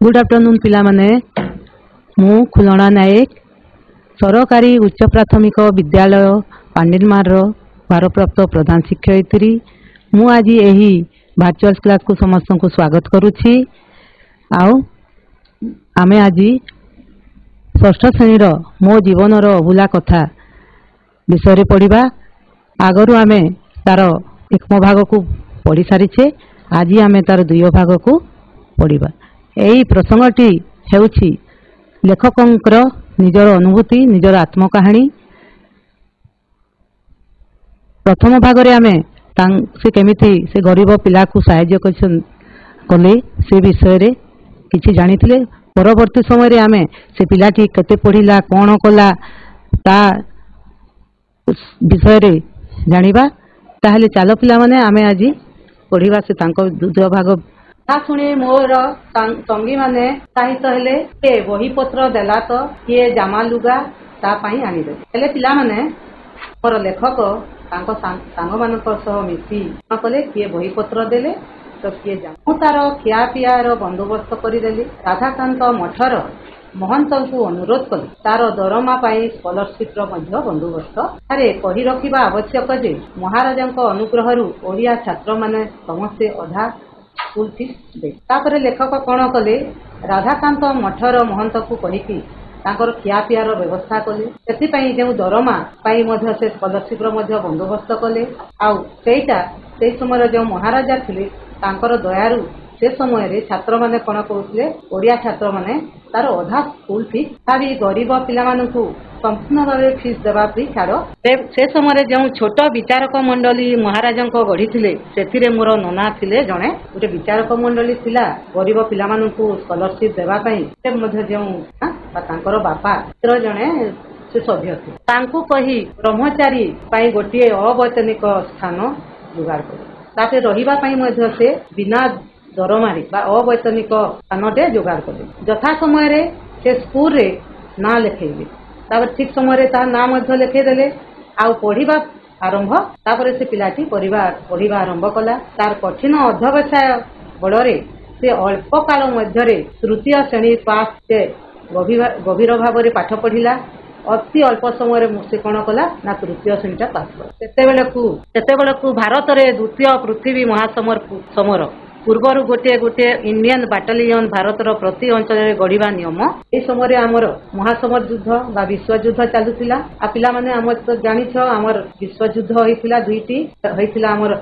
Good afternoon पिला माने मु खुलणा नायक सरकारी उच्च प्राथमिक विद्यालय पांडिलमार भारप्राप्त प्रधान शिक्षयित्री मु आज यही वर्चुअल क्लास को समस्त को स्वागत करुछि। आमे आज षष्ठ श्रेणीर मो जीवनर अभूला कथा विषय पढ़ा। आगरू आमे तार एकम भाग को पढ़ी सारीचे। आज आमे तार दुई भाग को पढ़ा। यही प्रसंगटी हेउछि लेखकंकर निजर अनुभूति निजर आत्मकाहानी। प्रथम भागरे आमे से केमिति से गरीब पिला को सहाय्य कले से विषय रे किछि जानिथिले। परवर्ती समय रे आमे से पिलाटी केते पढ़िला कोन कला ता विषय रे जानिबा। ताहले चालो पिला माने आमे आज पढ़िबा से तांको द्वितीय भाग। शुणी मोर संगी माने साहित्य हेले के बही पत्र देला तो किए जामा लुगा ता पाई आनिदे हेले पिला माने मोर लेखक तांको सांग मानक सह मिसी कले किए बही पत्र देले तो किए जामा तार खिया पियार बंदोबस्त करिदेली। राधाकांत मठर महंत को अनुरोध कले तार दरमा पाई स्कॉलरशिप बंदोबस्त अरे कही रखिबा आवश्यक जे महाराजांको अनुग्रहरु ओडिया छात्र माने समस्ते अधा स्कूल फीस दे। तापर लेखक कौन कले राधाकांत मठर महंत को कहीकि तांकर खिया पियार व्यवस्था कले। सेथिपई जो दरमा पाई मध्य से स्कॉलरशिप बंदोबस्त कले। आउ सेटा से समय जो महाराजा थिले तांकर दयारु से समय रे छात्र माने कौन कहते ओडिया छात्र माने तार अधा स्कूल फीस तारी गरीब पिला मानकु संपूर्ण भाव फीस देवा छाड़। से समय जो छोट विचारक मंडली महाराजा गढ़ी से मोर नना थिले जड़े गोटे विचारक मंडली थिला गरीब पिला मानकु स्कॉलरशिप देवाई जो बापा जड़े से सभ्य थे तांकु कही ब्रह्मचारी पाई गोटे अवैतनिक स्थान जोगाड़ कले। रहिबा पाई से बिना दरमारी अवैतनिक स्थानटे जोगाड़ कले। यथा समय से स्कूल रे ना लिखेबे तापर ठीक समय ना लिखेदेले आउ पढ़ा आरंभ। तापर से पिलाटी पढ़ा आरंभ कला। तार कठिन अध्यवसाय बड़े से अल्प काल मध्य तृतीय श्रेणी पास से गभीर भाव में पाठ पढ़िला। अति अल्प समय से कौन कला ना तृतीय श्रेणी पास कला। भारत में द्वितीय पृथ्वी महासमर पूर्वर गोटे गोटे इंडियन बाटालियन भारतर प्रति अंचल गढ़ा नियम। ये समय आमर महासमर युद्ध बा विश्व युद्ध चलुला। पिला माने आम तो जानिछ आमर विश्व युद्ध होइतिला दुईटी होइतिला। आमर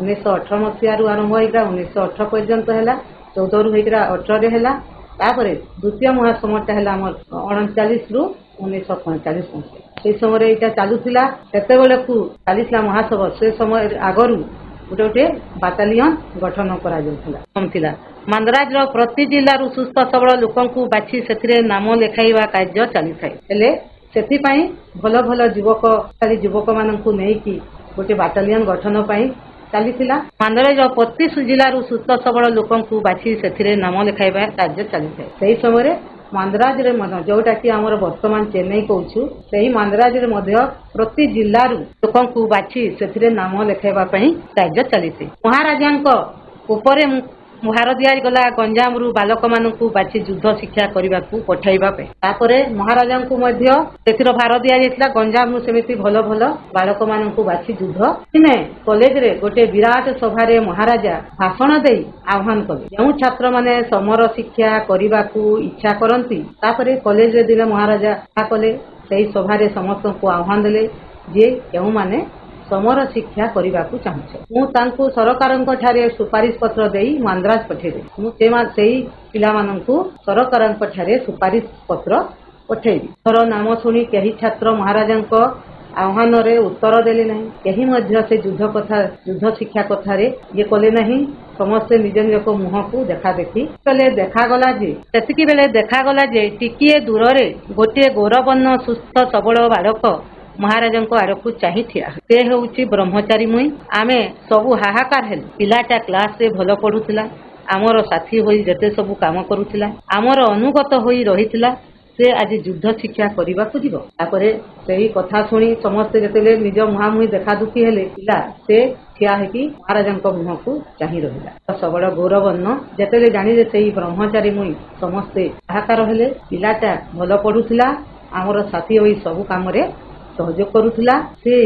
1918 मसीहा रु आरंभ होइरा 1918 पर्यंत हैला। 14 रु होइरा 18 रे हैला। तापरे द्वितीय महासमरटा हैला आमर 39 रु 1945 मसीहा। से समय एटा चलुला। सेते बेले को चलीला महासमर। से समय आगरु गोटे गोटे बाटालियन गठन करा मांदराज प्रति जिलू सुस्थ सबल लोकंकु बाछि से नाम लेखाइबा कार्य चली थाए। भल भल युवक मानकु नेकी गोटे बाटालियन गठन पाई चलीथिला। मांदराज प्रति जिलू सुस्थ सबल लोकंकु बाछि से नाम लेखाइबा कार्य चली थाए। सेही समय मांदराज रे जोटा कि आमर वर्तमान चेन्नई कहूँ से मांदराज रे प्रति जिलू लोकंकु बाछि से नाम लेखाइबा कार्य चली। महाराजा मुहार दिया गला गंजाम रु बालक मानकु बाछि युद्ध शिक्षा करने को पठाइबा पे। तापरे महाराजा को भार दिया जायतिला गंजाम रु सेमिति भल भल बालक मानकु बाछि युद्ध दिने कॉलेज रे गोटे विराट सभा रे महाराजा भाषण दे आह्वान कले। जो छात्र माने समर शिक्षा करने को इच्छा करती तापरे कॉलेज रे दिने महाराजा कले से सभा रे समस्त को आह्वान देले जे केउ माने समर शिक्षा करने को चाहूँ सरकार सुपारिश पत्र दे मांद्राज पठेदे। पिला सरकार सुपारिश पत्र पठेबी। थर नाम शुणी कही छात्र महाराजा आह्वान रे उत्तर देले नहीं। कहीं से युद्ध कथा युद्ध शिक्षा कथा ये कले नहीं। समस्ते निज निज मुह को देखा देखी बेले देखागला सेतिकी बेले देखागला टिकिए दूर रे गोटे गौरवर्ण सुस्थ सबल बालक महाराजा आड़क चाही ठिया से हूँ ब्रह्मचारी मुई। आमे सबू हाहाकार हेल। पिलाटा क्लास रे भल पढ़ुला आमर साथी होई जेते सबू काम करुला आमर अनुगत होई रहितला। से आज युद्ध शिक्षा करने को जीव तापर से कथा शुणी समस्ते जिते निज मुहांमुही देखा दुखी हेले पिला से ठिया होगी महाराजा मुह को चाह रहा सबल गौरवर्ण जिते जाने से ब्रह्मचारी मुई समस्ते हाहाकार हेले पिलाटा भल पढ़ुला आमर साथी होई सबु काम सहयोग करुला से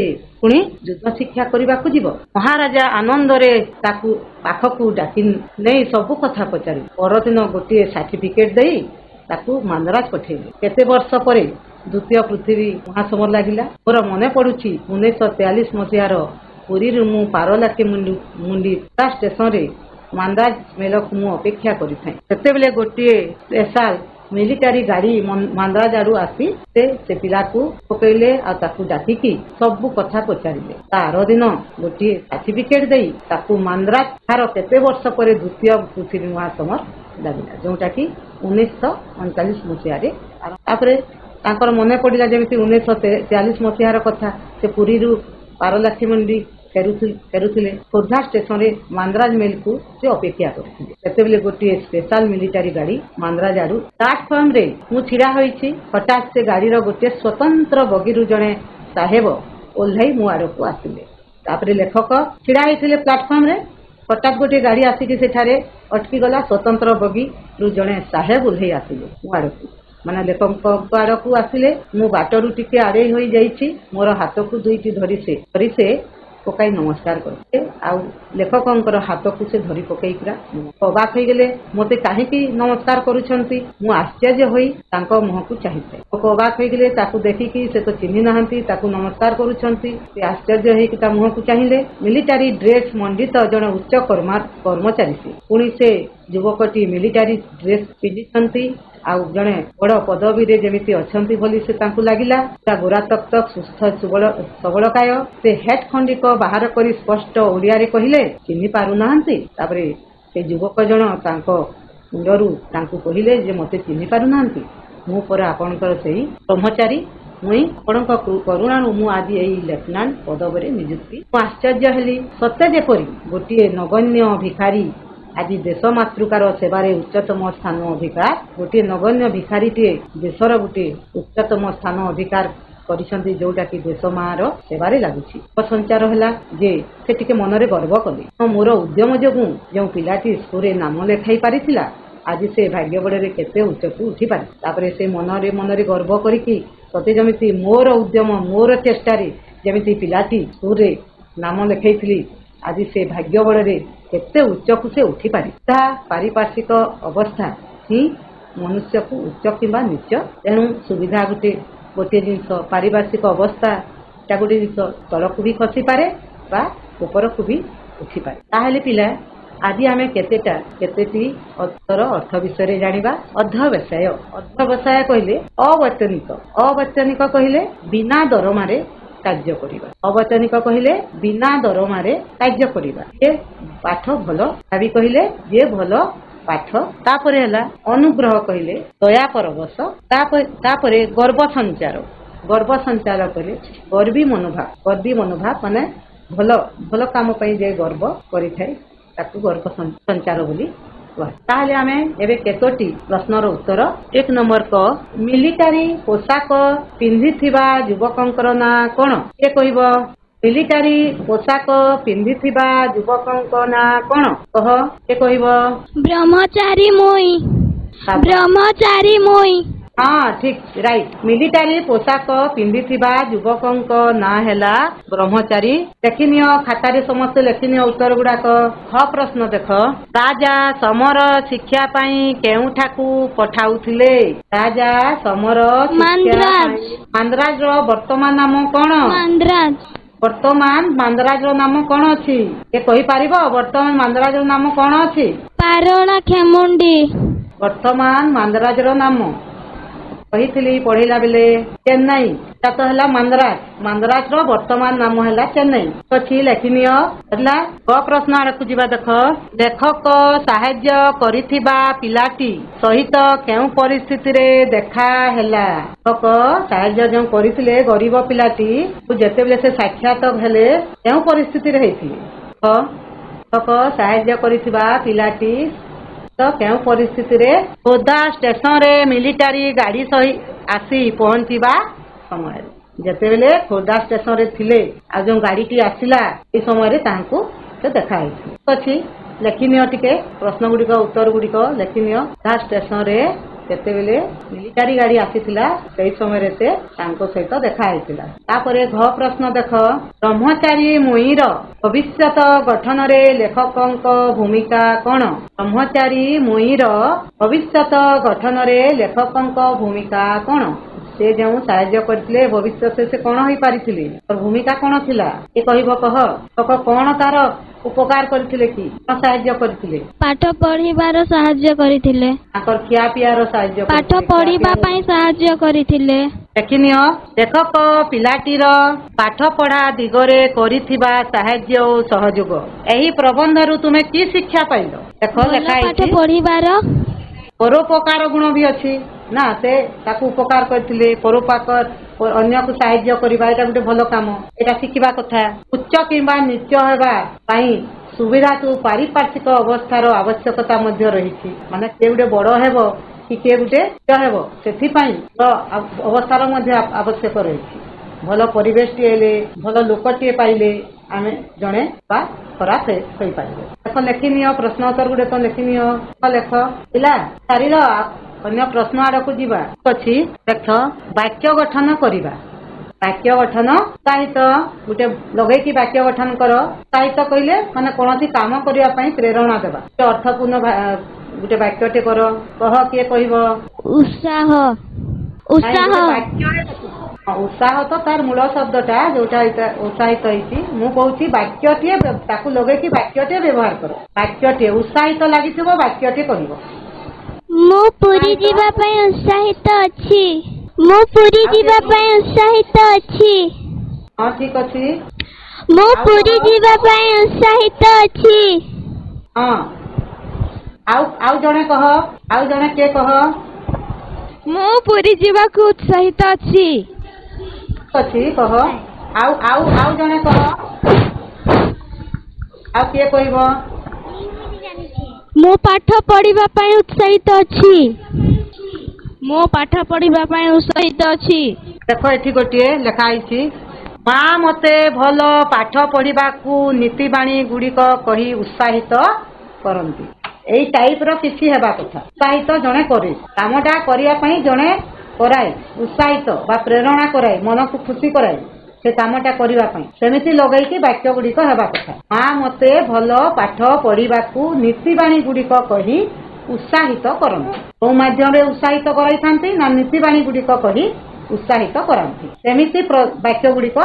पुणी युद्ध शिक्षा करने को जीव महाराजा आनंद पाखक डाकी नहीं सबु कथा पचारि परदिन गोटे सर्टिफिकेट दे ताकू मांदराज पठेले केते वर्ष पर द्वितीय पृथ्वी महासमर लगिला मोर मन पड़ुछि 1943 मसीहार पुरी मु पारलाखी मुंडी स्टेशन रे मांदराज मेल को मु अपेक्षा करिथाय सेतेबेले गोटे स्पेशल मिलिटारी गाड़ी मांदराज आड़ू आसी से पिला को पकड़े आकू डाकिकी सबू कथा पचारे तार दिन गोटे सर्टिफिकेट दे मांदराज तार केते वर्ष पर द्वितीय पृथ्वी महासमर लगिला जोटा कि 1939 मसीह मन पड़ा जमी 1943 मसीहार कथा से पुरी पारलाखी मंडी फेरुले खोर्धा स्टेशन रे मांदराज मेल को से अपेक्षा करते गोटे स्पेशल मिलिटारी गाड़ी मांदराज आड़ू प्लाटफर्म रे मु छिड़ा होईछि हठात से गाड़ी गोटे स्वतंत्र बगीरु जड़े साहेब ओह्लाई मो आड़ को आसिले तापरे लेखक छिड़ा होइथिले प्लाटफर्म रे हठात गोटे गाड़ी आसिकी सेठारे अटकी गला स्वतंत्र बगीरु जड़े साहेब ओह्लाई आसिले मो आड़ को माने लेखक आड़ को आसिले मु बाटरू टिके आड़े होई जाईछि मोर हाथ को दुईटी धरी से पकाई नमस्कार करते आउ लेखक हाथ को से धरी पकई अबाक हो गले मते कहीं नमस्कार करुछंती मु आश्चर्य होई तांको मुह को चाहिए अबाक हो गले ताकू देखिकी से तो चिन्ही नाहंती ताकू नमस्कार करुछंती से आश्चर्य होई कि ता मुह को चाहिए मिलिटारी ड्रेस मंडित जन उच्च कर्मचारी से पुणी से युवकटी मिलिटारी ड्रेस पिंधिछंती आउ जड़े बड़ पदवी रे जेमिति अछंती बोली से तांकु लागिला गोरा तक तक सुस्थ सबलकाय से हेड खंडिक बाहर करी स्पष्ट ओडिया रे कहिले चिन्ही पारु नाहंती तापरे से युवक जण तांको मुंडरू तांकु कहिले जे मते चिन्ही पारु नाहंती मु पर आपनकर सेही ब्रह्मचारी मुई आपनक करुणानु मु आदि एई लेफ्टिनेंट पदवी रे नियुक्ति आश्चर्य हेली सत्य जेपरी गोटे नगण्य भिखारी आज देश मातृकार सेवारे उच्चतम स्थान अधिकार गोटे नगण्य भिखारीटे देशर गोटे उच्चतम स्थान अधिकार करिसंती जोटा कि देश मार सेवारे लागुछि संचार हैला जे से टिके मनरे गर्व कले मोर उद्यम जोगु जो पिलाटी स्कूल रे नाम लेखाई पारिथिला आज से भाग्य बड़े केते उच्चकु उठी पारि तापरे से मनरे गर्व करिकि सते जमिति मोर उद्यम मोर चेष्टारे जमिति पिलाटी स्कूल रे नाम लेखाइथिली आज से भाग्य बड़े केते उच्चकु से उठी पारि पारिपार्श्विक अवस्था ही मनुष्य को उच्च किंबा नीच तेणु सुविधा गोटे जिनस पारिपार्श्विक अवस्था गोटे जिनस तलक भी खसी पारे बा ऊपर को भी उठी पारे ताहेले पिला आज आम केतेटी अर्थ विषय जानिबा अध्यवसाय कहले अवैतनिक कहले बिना दरमारे कार्य करिबा अवैतनिक कहले बिना दरमारे कार्य करिबा ये पाठ भलो भाभी कहले ये भलो पाठ तापरे हला अनुग्रह कहले दया परवश तापरे गर्व संचार कहले गर्वी मनोभाव माने भलो काम पई जे गर्व करिथाय ताकू गर्व संचार बोली ताहले आमे एबे केतोटी प्रश्नर उत्तर एक नंबर क मिलिटारी पोशाक पिंधिथिबा युवकंकर ना कोन के कहबो मिलिटारी पोशाक पिंधिथिबा युवकंक ना कोन कह के कहबो ब्रह्मचारी मोई हाँ ठीक राइट मिलिटारी पोशाक पिंधिथिबा युवकंक ना हैला ब्रह्मचारी देखिनियो खातारे समस्त लेखिनियो उत्तर गुड़ाक ह प्रश्न देख राजा समर शिक्षा पाई केउठाकू पठाउथिले राजा समर मांद्राज रो वर्तमान नाम कोन वर्तमान मांद्राज रो नाम कोन अछि के कहि पारिबो वर्तमान मांद्राज रो नाम कोन अछि पारोणा खेमुंडी वर्तमान मांद्राज रो नाम कही पढ़ेला बेले चेन्नई तो है मांद्राज रो वर्तमान नाम है चेन्नई अच्छी लेखिनिय प्रश्न आड़क जा देख लेखक साहाय्य करिथिबा पिलाटी सहित केउ परिस्थिति रे देखा हैला लेखक साहाय्य जो करथिले गरीब पिलाटी जेते बेले से साक्षात हेले केउ परिस्थिति रे हेथिले लेखक साहाय्य करिथिबा पिलाटी ତ କେଉଁ ପରିସ୍ଥିତିରେ ଖୋର୍ଦ୍ଧା ଷ୍ଟେସନରେ ମିଲିଟାରୀ ଗାଡ଼ି ସହି ଆସି ପହଞ୍ଚିବା ସମୟରେ ଯେତେବେଳେ ଖୋର୍ଦ୍ଧା ଷ୍ଟେସନରେ ଥିଲେ ଆଉ ଯେଉଁ ଗାଡ଼ିଟି ଆସିଲା ଏ ସମୟରେ ତାଙ୍କୁ ସେ ଦେଖାହେଇଛି ଅଛି ଲେଖିନିଅ ଟିକେ ପ୍ରଶ୍ନ ଗୁଡ଼ିକ ଉତ୍ତର ଗୁଡ଼ିକ ଲେଖିନିଅ ଖୋର୍ଦ୍ଧା ଷ୍ଟେସନରେ ଯେତେବେଳେ ମିଲିଟାରୀ ଗାଡ଼ି ଆସିଥିଲା ସେହି ସମୟରେ ସେ ତାଙ୍କ ସହିତ ଦେଖା ହେଇଥିଲା। ତାପରେ ଘ ପ୍ରଶ୍ନ ଦେଖ ବ୍ରହ୍ମଚାରୀ ମୁଇଁର ଭବିଷ୍ୟତ ଗଠନରେ ଲେଖକଙ୍କ ଭୂମିକା କ'ଣ? ବ୍ରହ୍ମଚାରୀ ମୁଇଁର ଭବିଷ୍ୟତ ଗଠନରେ ଲେଖକଙ୍କ ଭୂମିକା କ'ଣ? ସେ ଯେଉଁ ସାହାଯ୍ୟ କରିଥିଲେ ଭବିଷ୍ୟତରେ ସେ କ'ଣ ହେଇପାରିଥିଲେ ଭୂମିକା କ'ଣ ଥିଲା ଏ କହିବ କହ କ'ଣ ତାର ଉପକାର କରିଥିଲେ କି କ'ଣ ସାହାଯ୍ୟ କରିଥିଲେ? ପାଠ ପଢିବାର ସାହାଯ୍ୟ କରିଥିଲେ। ତାଙ୍କର ଖିଆ ପିଆର ସାହାଯ୍ୟ ପାଠ ପଢିବା ପାଇଁ ସାହାଯ୍ୟ କରିଥିଲେ। ଦେଖିନିଅ ଲେଖକ ପିଲାଟିର ପାଠ ପଢା ଦିଗରେ କରିଥିବା ସାହାଯ୍ୟ ଓ ସହଯୋଗ ଏହି ପ୍ରବନ୍ଧରୁ ତୁମେ କି ଶିକ୍ଷା ପାଇଲ? ଦେଖ ଲେଖା ପାଠ ପଢିବାର ପରୋପକାର ଗୁଣ ବି ଅଛି ନା ସେ ତାକୁ ଉପକାର କରିଥିଲେ ପରୋପକାର ଅନ୍ୟକୁ ସାହାଯ୍ୟ କରିବା ଏଇଟା ଗୋଟେ ଭଲ କାମ ଏଇଟା ଶିଖିବା କଥା। ଉଚ୍ଚ କିମ୍ବା ନିଚ ହେବା ପାଇଁ ସୁବିଧାକୁ ପାରିପାର୍ଶ୍ୱିକ ଅବସ୍ଥାର ଆବଶ୍ୟକତା ମଧ୍ୟ ରହିଛି ମାନେ କିଏ ଗୋଟେ ବଡ଼ ହେବ କି କିଏ ଗୋଟେ ହେବ ସେଥିପାଇଁ ଅବସ୍ଥାର ମଧ୍ୟ ଆବଶ୍ୟକ ରହିଛି। ଭଲ ପରିବେଶଟିଏ ହେଲେ ଭଲ ଲୋକଟିଏ ପାଇଲେ ଆମେ ଜଣେ ବା ଖରାପ ହୋଇପାରିବେ। ଦେଖ ଲେଖିନିଅ ପ୍ରଶ୍ନ ଉତ୍ତର ଗୁଡ଼ିକ ଲେଖିନିଅ ଲେଖ ପିଲା ସାରିର ଅନ୍ୟ ପ୍ରଶ୍ନ ଆଡ଼କୁ ଯିବା ଅଛି। ଦେଖ ବାକ୍ୟ ଗଠନ କରିବା ବାକ୍ୟ ଗଠନ ସାହିତ ଗୋଟେ ଲଗେଇକି ବାକ୍ୟ ଗଠନ କର ସାହିତ କହିଲେ ମାନେ କୌଣସି କାମ କରିବା ପାଇଁ ପ୍ରେରଣା ଦେବା ଅର୍ଥପୂର୍ଣ୍ଣ ଗୋଟେ ବାକ୍ୟଟେ କର କହ କିଏ କହିବ? ଉତ୍ସାହ ଉତ୍ସାହ ଉତ୍ସାହ ତ ତାର ମୂଳ ଶବ୍ଦଟା ଯୋଉଟା ଉତ୍ସାହିତ ହେଇଛି ମୁଁ କହୁଛି ବାକ୍ୟଟିଏ ତାକୁ ଲଗେଇକି ବାକ୍ୟଟିଏ ବ୍ୟବହାର କର ବାକ୍ୟଟିଏ ଉତ୍ସାହିତ ଲାଗିଥିବ ବାକ୍ୟଟିଏ କହିବ। ମୁଁ ପୁରୀ ଯିବା ପାଇଁ ଉତ୍ସାହିତ ଅଛି। ମୁଁ ପୁରୀ ଯିବା ପାଇଁ ଉତ୍ସାହିତ ଅଛି। ହଁ ଠିକ ଅଛି। ମୁଁ ପୁରୀ ଯିବା ପାଇଁ ଉତ୍ସାହିତ ଅଛି। ହଁ ଆଉ ଜଣେ କହ ଆଉ ଜଣେ କିଏ କହ? ମୁଁ ପୁରୀ ଯିବାକୁ ଉତ୍ସାହିତ ଅଛି। ଅଛି କହ ଆଉ ଜଣେ କହ ଆଉ କିଏ କହିବ? ମୁଁ ପାଠ ପଢିବା ପାଇଁ ଉତ୍ସାହିତ ଅଛି। ମୁଁ ପାଠ ପଢିବା ପାଇଁ ଉତ୍ସାହିତ ଅଛି। ଦେଖ ଏଠି ଗୋଟିଏ ଲେଖା ହେଇଛି ମା ମତେ ଭଲ ପାଠ ପଢିବାକୁ ନୀତିବାଣୀ ଗୁଡ଼ିକ କହି ଉତ୍ସାହିତ କରନ୍ତି। ଏଇ ଟାଇପର କିଛି ହେବା କଥା ଉତ୍ସାହିତ ଜଣେ କରେ କାମଟା କରିବା ପାଇଁ ଜଣେ କରାଏ ଉତ୍ସାହିତ ବା ପ୍ରେରଣା କରାଏ ମନକୁ ଖୁସି କରାଏ ସେ କାମଟା କରିବା ପାଇଁ ସେମିତି ଲଗେଇକି ବାକ୍ୟ ଗୁଡ଼ିକ ହେବା କଥା। ମା ମତେ ଭଲ ପାଠ ପଢିବାକୁ ନୀତିବାଣୀ ଗୁଡ଼ିକ କହି ଉତ୍ସାହିତ କରନ୍ତି। କୋଉ ମାଧ୍ୟମରେ ଉତ୍ସାହିତ କରାଇଥାନ୍ତି ନା ନୀତିବାଣୀ ଗୁଡ଼ିକ କହି ଉତ୍ସାହିତ କରାନ୍ତି। ସେମିତି ବାକ୍ୟ ଗୁଡ଼ିକ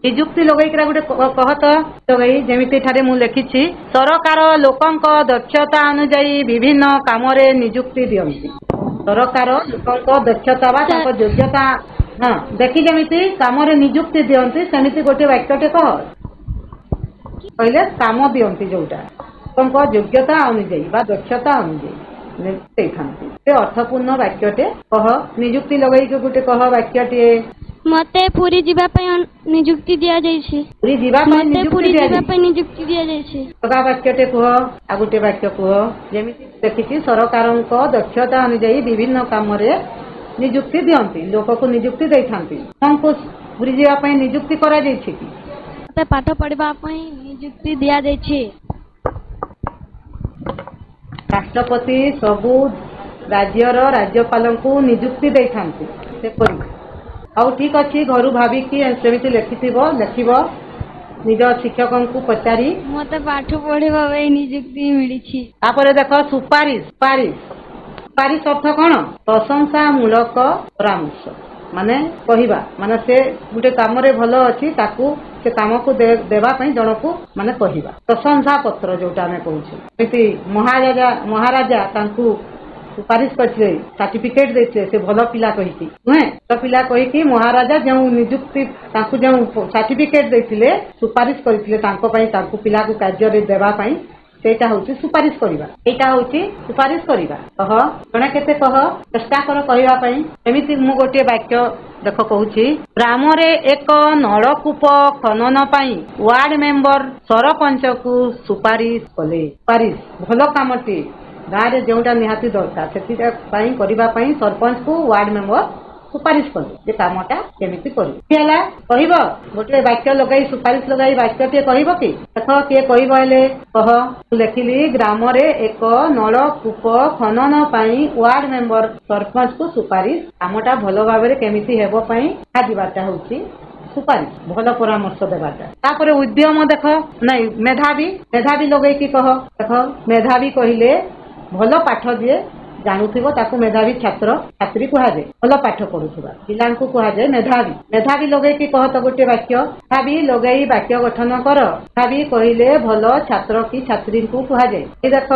ନିଯୁକ୍ତି ଲଗେଇକିରା ଗୋଟେ କହ ତ ଲଗେଇ ଯେମିତି ଏଠାରେ ମୁଁ ଲେଖିଛି ସରକାର ଲୋକଙ୍କ ଦକ୍ଷତା ଅନୁଯାୟୀ ବିଭିନ୍ନ କାମରେ ନିଯୁକ୍ତି ଦିଅନ୍ତି। ସରକାର ଲୋକଙ୍କ ଦକ୍ଷତା ବା ତାଙ୍କ ଯୋଗ୍ୟତା ହଁ ଦେଖି ଯେମିତି କାମରେ ନିଯୁକ୍ତି ଦିଅନ୍ତି ସେମିତି ଗୋଟେ ବାକ୍ୟଟେ କହ କହିଲେ କାମ ଦିଅନ୍ତି ଯୋଉଟା ଲୋକଙ୍କ ଯୋଗ୍ୟତା ଅନୁଯାୟୀ ବା ଦକ୍ଷତା ଅନୁଯାୟୀ ଦେଇଥାନ୍ତି ସେ ଅର୍ଥପୂର୍ଣ୍ଣ ବାକ୍ୟଟେ କହ। ନିଯୁକ୍ତି ଲଗେଇକି ଗୋଟେ କହ ବାକ୍ୟଟିଏ ମତେ ପୁରୀ ଯିବା ପାଇଁ ନିଯୁକ୍ତି ଦିଆଯାଇଛି। ପୁରୀ ଯିବା ପାଇଁ ନିଯୁକ୍ତି ଦିଆଯାଇଛି। ବାକ୍ୟଟେ କୁହ ଆଉ ଗୋଟେ ବାକ୍ୟ କୁହ ଯେମିତି ଦେଖିଛି ସରକାରଙ୍କ ଦକ୍ଷତା ଅନୁଯାୟୀ ବିଭିନ୍ନ କାମରେ ନିଯୁକ୍ତି ଦିଅନ୍ତି ଲୋକକୁ ନିଯୁକ୍ତି ଦେଇଥାନ୍ତି। ଆପଣଙ୍କୁ ପୁରୀ ଯିବା ପାଇଁ ନିଯୁକ୍ତି କରାଯାଇଛି କି? ମତେ ପାଠ ପଢିବା ପାଇଁ ନିଯୁକ୍ତି ଦିଆଯାଇଛି। ରାଷ୍ଟ୍ରପତି ସବୁ ରାଜ୍ୟର ରାଜ୍ୟପାଳଙ୍କୁ ନିଯୁକ୍ତି ଦେଇଥାନ୍ତି ସେପରି। ହଉ ଠିକ ଅଛି ଘରୁ ଭାବିକି ସେମିତି ଲେଖିବ ନିଜ ଶିକ୍ଷକଙ୍କୁ ପଚାରି ମତେ ପାଠ ପଢିବା ପାଇଁ ନିଯୁକ୍ତି ମିଳିଛି। ତାପରେ ଦେଖ ସୁପାରିଶ ଅର୍ଥ କ'ଣ? ପ୍ରଶଂସା ମୂଳକ ପରାମର୍ଶ ମାନେ କହିବା ମାନେ ସେ ଗୋଟେ କାମରେ ଭଲ ଅଛି ତାକୁ ସେ କାମକୁ ଦେବା ପାଇଁ ଜଣକୁ ମାନେ କହିବା ପ୍ରଶଂସା ପତ୍ର ଯୋଉଟା ଆମେ କହୁଛୁ। ଏମିତି ମହାରାଜା ତାଙ୍କୁ ସୁପାରିଶ କରିଥିଲେ ସାର୍ଟିଫିକେଟ ଦେଇଥିଲେ ସେ ଭଲ ପିଲା କହିକି ନୁହେଁ ତ ପିଲା କହିକି ମହାରାଜା ଯେଉଁ ନିଯୁକ୍ତି ତାଙ୍କୁ ଯେଉଁ ସାର୍ଟିଫିକେଟ ଦେଇଥିଲେ ସୁପାରିଶ କରିଥିଲେ ତାଙ୍କ ପାଇଁ ତାଙ୍କୁ ପିଲାକୁ କାର୍ଯ୍ୟରେ ଦେବା ପାଇଁ ସେଇଟା ହଉଛି ସୁପାରିଶ କରିବା। ଏଇଟା ହଉଛି ସୁପାରିଶ କରିବା। କହ ଜଣେ କେତେ କହ, ଚେଷ୍ଟା କର କହିବା ପାଇଁ। ଏମିତି ମୁଁ ଗୋଟିଏ ବାକ୍ୟ ଦେଖ କହୁଛି, ଗ୍ରାମରେ ଏକ ନଳକୂପ ଖନନ ପାଇଁ ୱାର୍ଡ ମେମ୍ବର ସରପଞ୍ଚକୁ ସୁପାରିଶ କଲେ। ସୁପାରିଶ ଭଲ କାମଟି, ଗାଁରେ ଯେଉଁଟା ନିହାତି ଦରକାର ସେଥିପାଇଁ କରିବା ପାଇଁ ସରପଞ୍ଚକୁ ୱାର୍ଡ ମେମ୍ବର ସୁପାରିଶ କଲେ ଯେ କାମଟା କେମିତି କରିବ। ହେଲା କହିବ, ଗୋଟିଏ ବାକ୍ୟ ଲଗାଇ ସୁପାରିଶ ଲଗାଇ ବାକ୍ୟଟିଏ କହିବ କି? ଦେଖ କିଏ କହିବ ହେଲେ କହ। ମୁଁ ଲେଖିଲି, ଗ୍ରାମରେ ଏକ ନଳକୂପ ଖନନ ପାଇଁ ୱାର୍ଡ ମେମ୍ବର ସରପଞ୍ଚକୁ ସୁପାରିଶ। କାମଟା ଭଲ ଭାବରେ କେମିତି ହେବ ପାଇଁ ଯିବାଟା ହଉଛି ସୁପାରିଶ, ଭଲ ପରାମର୍ଶ ଦେବାଟା। ତାପରେ ଉଦ୍ୟମ ଦେଖ, ନାଇଁ ମେଧାବୀ, ମେଧାବୀ ଲଗେଇକି କହ। ଦେଖ ମେଧାବୀ କହିଲେ ଭଲ ପାଠ ଦିଏ, ଜାଣୁଥିବ ତାକୁ ମେଧାବୀ ଛାତ୍ର ଛାତ୍ରୀ କୁହାଯାଏ। ଭଲ ପାଠ ପଢୁଥିବା ପିଲାଙ୍କୁ କୁହାଯାଏ ମେଧାବୀ। ମେଧାବୀ ଲଗେଇକି କହ ତ ଗୋଟେ ବାକ୍ୟ। ମେଧାବୀ ଲଗେଇ ବାକ୍ୟ ଗଠନ କର। ମେଧାବୀ କହିଲେ ଭଲ ଛାତ୍ର କି ଛାତ୍ରୀଙ୍କୁ କୁହାଯାଏ। ଏ ଦେଖ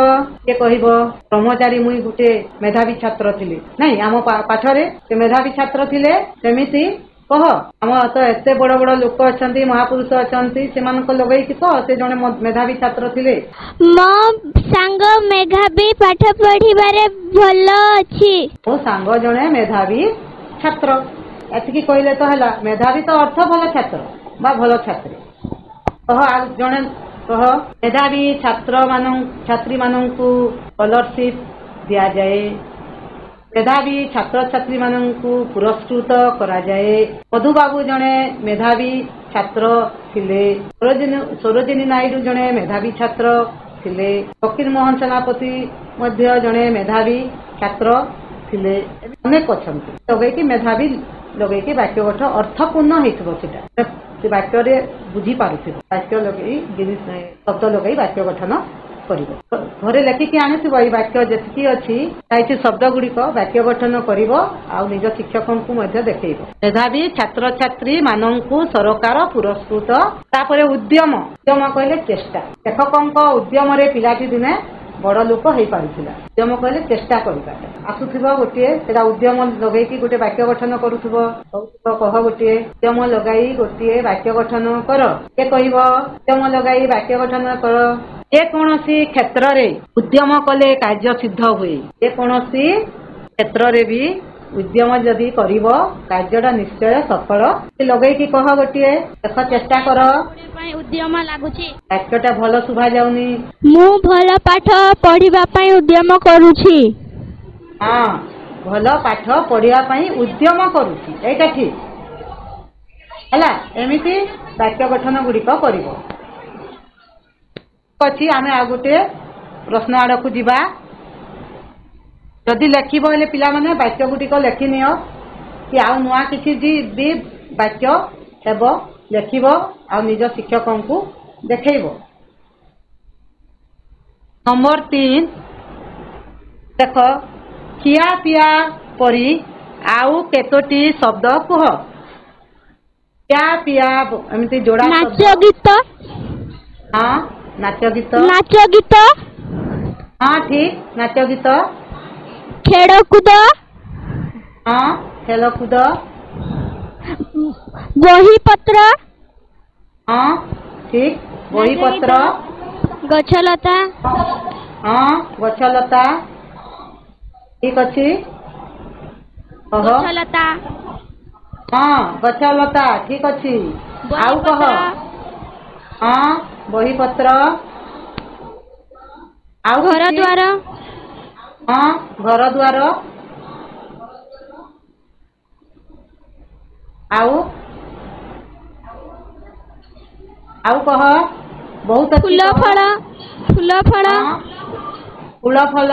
କିଏ କହିବ, ବ୍ରହ୍ମଚାରୀ ମୁଇଁ ଗୋଟେ ମେଧାବୀ ଛାତ୍ର ଥିଲି। ନାଇଁ ଆମ ପାଠରେ ସେ ମେଧାବୀ ଛାତ୍ର ଥିଲେ। ସେମିତି କହ, ଆମର ତ ଏତେ ବଡ ବଡ ଲୋକ ଅଛନ୍ତି, ମହାପୁରୁଷ ଅଛନ୍ତି, ସେମାନଙ୍କ ଲଗେଇକି କହ ସେ ଜଣେ ମେଧାବୀ ଛାତ୍ର ଥିଲେ। ମୋ ସାଙ୍ଗ ମେଧାବୀ, ପାଠ ପଢିବାରେ ଭଲ ଅଛି। ମୋ ସାଙ୍ଗ ଜଣେ ମେଧାବୀ ଛାତ୍ର, ଏତିକି କହିଲେ ତ ହେଲା। ମେଧାବୀ ତ ଅର୍ଥ ଭଲ ଛାତ୍ର ବା ଭଲ ଛାତ୍ରୀ। କହ ଆଉ ଜଣେ କହ, ମେଧାବୀ ଛାତ୍ରୀ ମାନଙ୍କୁ ସ୍କଲାରସିପ୍ ଦିଆଯାଏ। ମେଧାବୀ ଛାତ୍ରଛାତ୍ରୀ ମାନଙ୍କୁ ପୁରସ୍କୃତ କରାଯାଏ। ମଧୁବାବୁ ଜଣେ ମେଧାବୀ ଛାତ୍ର ଥିଲେ। ସରୋଜିନୀ ନାଇଡୁ ଜଣେ ମେଧାବୀ ଛାତ୍ର ଥିଲେ। ଫକୀର ମୋହନ ସେନାପତି ମଧ୍ୟ ଜଣେ ମେଧାବୀ ଛାତ୍ର ଥିଲେ। ଅନେକ ଅଛନ୍ତି। ଲଗେଇକି ମେଧାବୀ ଲଗେଇକି ବାକ୍ୟ ଗଠନ ଅର୍ଥପୂର୍ଣ୍ଣ ହେଇଥିବ। ସେଟା ସେ ବାକ୍ୟରେ ବୁଝିପାରୁଥିବ। ବାକ୍ୟ ଲଗେଇ ଶବ୍ଦ ଲଗେଇ ବାକ୍ୟ ଗଠନ କରିବ। ଘରେ ଲେଖିକି ଆଣିଥିବ ଏଇ ବାକ୍ୟ ଯେତିକି ଅଛି, ଏଇଠି ଶବ୍ଦ ଗୁଡିକ ବାକ୍ୟ ଗଠନ କରିବ ଆଉ ନିଜ ଶିକ୍ଷକଙ୍କୁ ମଧ୍ୟ ଦେଖେଇବ। ମେଧାବୀ ଛାତ୍ରଛାତ୍ରୀ ମାନଙ୍କୁ ସରକାର ପୁରସ୍କୃତ। ତାପରେ ଉଦ୍ୟମ, ଉଦ୍ୟମ କହିଲେ ଚେଷ୍ଟା। ଲେଖକଙ୍କ ଉଦ୍ୟମରେ ପିଲାଟି ଦିନେ ବଡ ଲୋକ ହେଇପାରୁଥିଲା। ଉଦ୍ୟମ କହିଲେ ଚେଷ୍ଟା କରିବା। ଆସୁଥିବ ଗୋଟିଏ, ସେଟା ଉଦ୍ୟମ ଲଗେଇକି ଗୋଟେ ବାକ୍ୟ ଗଠନ କରୁଥିବ। କହ ଗୋଟିଏ, ଉଦ୍ୟମ ଲଗାଇ ଗୋଟିଏ ବାକ୍ୟ ଗଠନ କର। କିଏ କହିବ, ଉଦ୍ୟମ ଲଗାଇ ବାକ୍ୟ ଗଠନ କର। ଯେକୌଣସି କ୍ଷେତ୍ରରେ ଉଦ୍ୟମ କଲେ କାର୍ଯ୍ୟ ସିଦ୍ଧ ହୁଏ। ଯେକୌଣସି କ୍ଷେତ୍ରରେ ବି ଉଦ୍ୟମ ଯଦି କରିବ କାର୍ଯ୍ୟଟା ନିଶ୍ଚୟ ସଫଳ। ଲଗେଇକି କହ ଗୋଟିଏ, ଦେଖ ଚେଷ୍ଟା କର। ଉଦ୍ୟମ ଲାଗୁଛି। ବାକ୍ୟଟା ଭଲ ଶୁଭା ଯାଉନି। ମୁଁ ଭଲ ପାଠ ପଢିବା ପାଇଁ ଉଦ୍ୟମ କରୁଛି। ହଁ, ଭଲ ପାଠ ପଢିବା ପାଇଁ ଉଦ୍ୟମ କରୁଛି, ଏଇଟା ଠିକ ହେଲା। ଏମିତି ବାକ୍ୟ ଗଠନ ଗୁଡିକ କରିବ। ଅଛି, ଆମେ ଆଉ ଗୋଟେ ପ୍ରଶ୍ନ ଆଡକୁ ଯିବା। ଯଦି ଲେଖିବ ହେଲେ ପିଲାମାନେ ବାକ୍ୟ ଗୁଡିକ ଲେଖିନିଅ, କି ଆଉ ନୂଆ କିଛି ବି ବାକ୍ୟ ହେବ ଲେଖିବ ଆଉ ନିଜ ଶିକ୍ଷକଙ୍କୁ ଦେଖେଇବ। ନମ୍ବର 3 ଦେଖ, ଖିଆ ପିଆ ପରି ଆଉ କେତୋଟି ଶବ୍ଦ କୁହ। ଖିଆ ପିଆ ଏମିତି ଯୋଡା ନାଚ ଗୀତ। ହଁ, ନାଚ ଗୀତ। ନାଚ ଗୀତ। ହଁ ଠିକ, ନାଚ ଗୀତ। ଖେଳକୁଦ। ହଁ, ଖେଳକୁଦ। ବହିପତ୍ର। ହଁ ଠିକ, ବହିପତ୍ର। ଗଛଲତା। ହଁ, ଗଛଲତା। ଠିକ ଅଛି, ଗଛଲତା। ହଁ, ଗଛଲତା ଠିକ ଅଛି। ଆଉ କହ। ହଁ, ବହିପତ୍ର। ଆଉ ଘର ଦ୍ୱାର। ହଁ, ଘର ଦ୍ୱାର। ଆଉ କହ। ବହୁତ ଫୁଲ ଫଳ। ଫୁଲ ଫଳ। ଫୁଲ ଫଳ।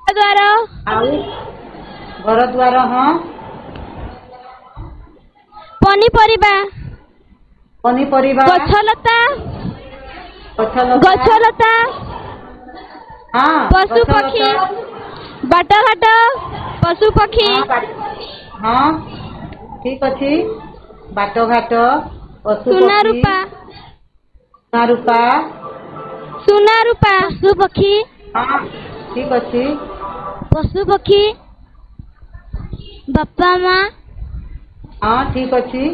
ଦ୍ୱାର। ଆଉ ଘର ଦ୍ୱାର। ହଁ, ପନିପରିବା। ପନିପରିବା। ଗଛଲତା। ଗଛଲତା। ଗଛଲତା। ହଁ, ପଶୁ ପକ୍ଷୀ। ବାଟଘାଟ। ପଶୁ ପକ୍ଷୀ। ହଁ ଠିକ ଅଛି, ବାଟଘାଟ, ପଶୁ ସୁନା ପକ୍ଷୀ। ରୂପା। ସୁନା ରୂପା। ସୁନା ରୂପା। ପଶୁ ପକ୍ଷୀ। ହଁ ଠିକ ଅଛି। ପଶୁ ପକ୍ଷୀ। ବାପା ମା। ହଁ ଠିକ ଅଛି।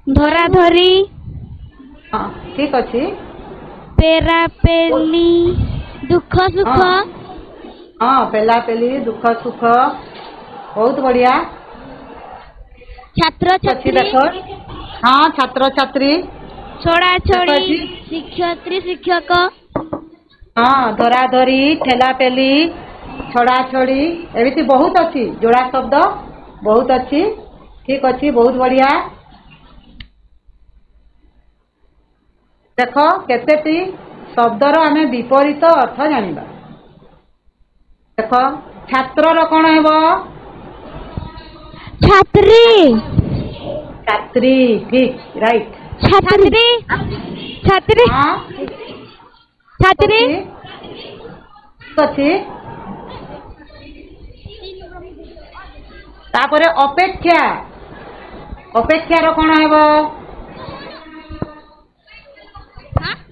ଧରା ଧରି। हाँ ठीक अच्छी। पेरापेली दुख सुख। हाँ पेला पेली दुख सुख बहुत बढ़िया। छात्र अच्छी छात्री। देखो हाँ छात्र छात्री। छोड़ा छोड़ी अच्छी। शिक्षयित्री शिक्षक। हाँ धरा धरी ठेला पेली छड़ा छड़ी एमती बहुत अच्छी जोड़ा शब्द बहुत अच्छी ठीक अच्छी बहुत बढ़िया। देख केतेटी शब्दर आमे विपरीत अर्थ जानिबा। देख छात्रर कौन हेबो छात्री। छात्री ठीक राइट। छात्री छात्री हाँ छात्री। ठीक अच्छी। तापरे अपेक्षा अपेक्षार कौन हेबो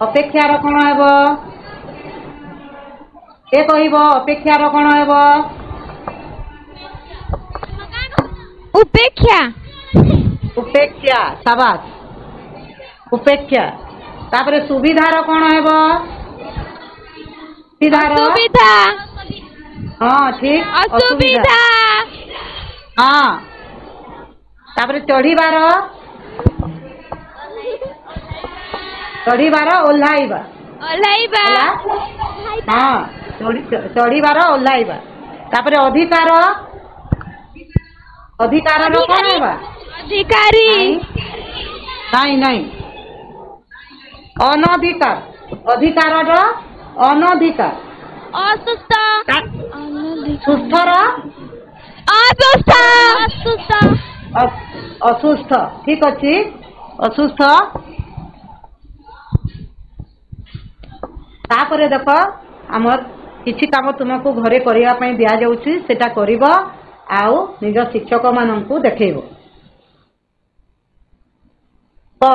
अपेक्षार कौन हेबो के कहिबो अपेक्षार कौन हेबो उपेक्षा। उपेक्षा शाबाश उपेक्षा। तापरे सुविधार कौन हेबो सुविधार असुविधा। हाँ ठीक असुविधा। हाँ तापरे चढ़ीबार चढ़ीबार ओह्लाइबा। ओह्लाइबा। हाँ चढ़ीबार ओह्लाइबा। तापरे अधिकार अधिकार कौन हेबा अधिकारी। नहीं नहीं अनधिकार अधिकार अनधिकार। असुस्थ। सुस्थर असुस्थ। असुस्थ। असुस्थ ठीक अच्छी असुस्थ। तापरे देख आमर किछि काम तुमको घरे करिया पई दिया जाउछि सेटा करिवो आउ निज शिक्षक माननकु देखैबो। तो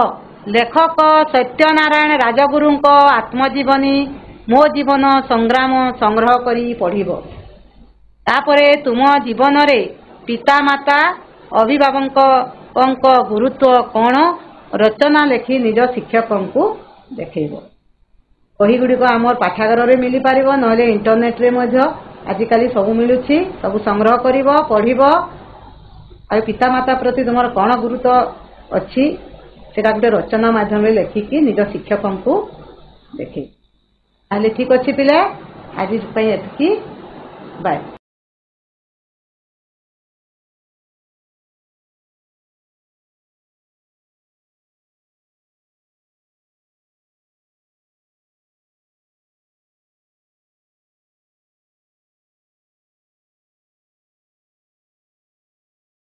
लेखक सत्यनारायण राजगुरुଙ୍କ आत्मजीवनी मो जीवन संग्राम संग्रह करी पढ़िबो। तापरे तुम जीवन रे पिता माता अभिभावक गुरुत्व कौन रचना लेखि निज शिक्षक देखैबो। बही गुड़िक आम पाठागार मिल पार ना इंटरनेट रे आजिकल सब मिलूँ सब संग्रह कर पढ़ आ पिता माता प्रति तुम कौन गुरुत्व अच्छी से गोटे रचना मध्यम लेखिकी निज शिक्षक को देखे। ठीक अच्छे पिले आज बाय।